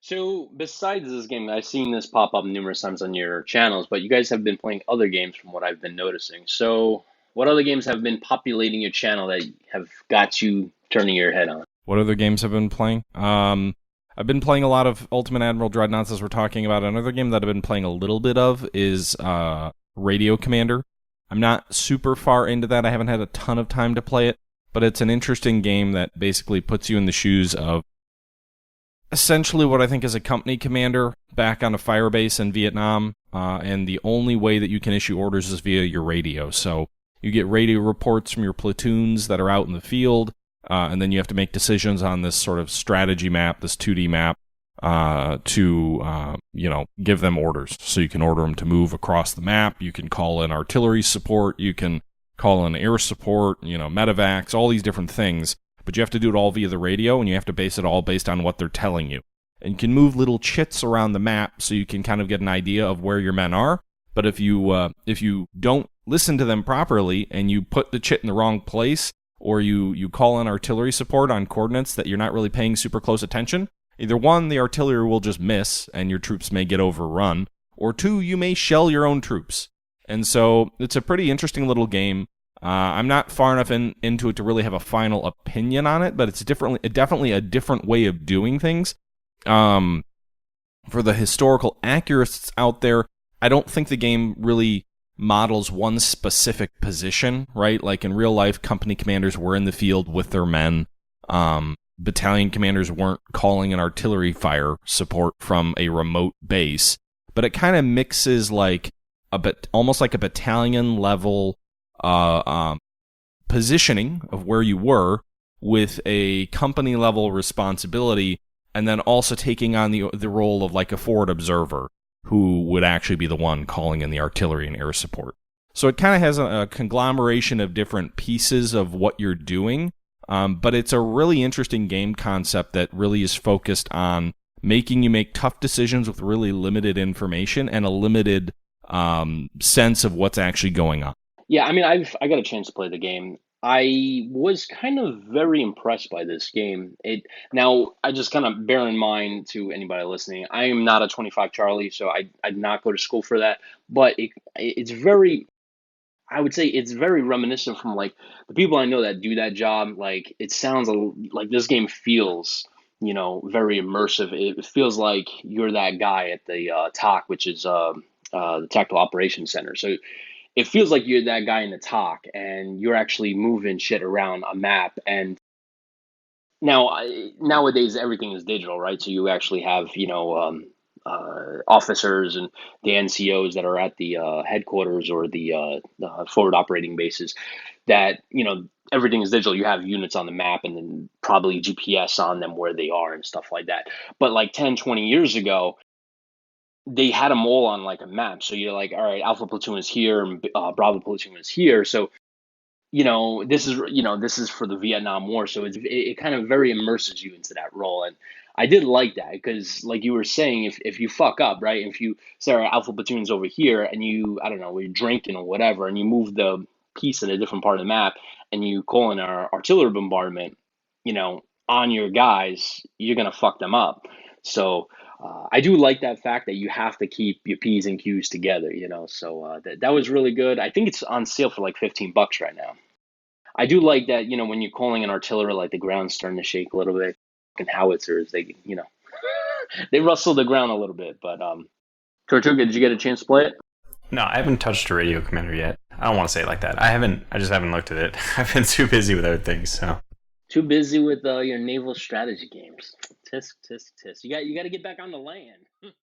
So, besides this game, I've seen this pop up numerous times on your channels, but you guys have been playing other games from what I've been noticing. So, what other games have been populating your channel that have got you turning your head on? What other games have I been playing? I've been playing a lot of Ultimate Admiral Dreadnoughts, as we're talking about. Another game that I've been playing a little bit of is Radio Commander. I'm not super far into that. I haven't had a ton of time to play it, but it's an interesting game that basically puts you in the shoes of essentially what I think is a company commander back on a fire base in Vietnam, and the only way that you can issue orders is via your radio. So you get radio reports from your platoons that are out in the field, and then you have to make decisions on this sort of strategy map, this 2D map, to give them orders. So you can order them to move across the map. You can call in artillery support. You can call in air support. Medevacs, all these different things. But you have to do it all via the radio, and you have to base it all based on what they're telling you. And you can move little chits around the map so you can kind of get an idea of where your men are. But if you don't listen to them properly and you put the chit in the wrong place, or you call in artillery support on coordinates that you're not really paying super close attention, either one, the artillery will just miss and your troops may get overrun, or two, you may shell your own troops. And so it's a pretty interesting little game. I'm not far enough into it to really have a final opinion on it, but it's definitely a different way of doing things. For the historical accuracies out there, I don't think the game really models one specific position, right? Like in real life, company commanders were in the field with their men. Battalion commanders weren't calling an artillery fire support from a remote base, but it kind of mixes almost like a battalion level positioning of where you were with a company level responsibility, and then also taking on the role of like a forward observer who would actually be the one calling in the artillery and air support. So it kind of has a conglomeration of different pieces of what you're doing, but it's a really interesting game concept that really is focused on making you make tough decisions with really limited information and a limited sense of what's actually going on. Yeah, I mean, I got a chance to play the game. I was kind of very impressed by this game. Now I just kind of bear in mind to anybody listening, I am not a 25 Charlie, so I did not go to school for that. But it's very, I would say it's very reminiscent from like the people I know that do that job. Like it sounds like this game feels, very immersive. It feels like you're that guy at the TOC, which is the Tactical Operations Center. So it feels like you're that guy in the talk and you're actually moving shit around a map. And now, nowadays, everything is digital, right? So you actually have, officers and the NCOs that are at the headquarters or the forward operating bases that, everything is digital. You have units on the map and then probably GPS on them where they are and stuff like that. But like 10, 20 years ago, they had them all on like a map. So you're like, all right, Alpha Platoon is here and Bravo Platoon is here. So this is for the Vietnam War. So it kind of very immerses you into that role, and I did like that because, like you were saying, if you fuck up, right? If you say, all right, Alpha Platoon's over here, and you I don't know, you're drinking or whatever, and you move the piece in a different part of the map, and you call in our artillery bombardment, on your guys, you're gonna fuck them up. So I do like that fact that you have to keep your P's and Q's together, So that was really good. I think it's on sale for like $15 right now. I do like that, when you're calling an artillery, like the ground's starting to shake a little bit. And howitzers, they rustle the ground a little bit. But Tortuga, did you get a chance to play it? No, I haven't touched a radio commander yet. I don't want to say it like that. I just haven't looked at it. I've been too busy with other things, so. Too busy with your naval strategy games. Tisk tisk tisk. You got to get back on the land.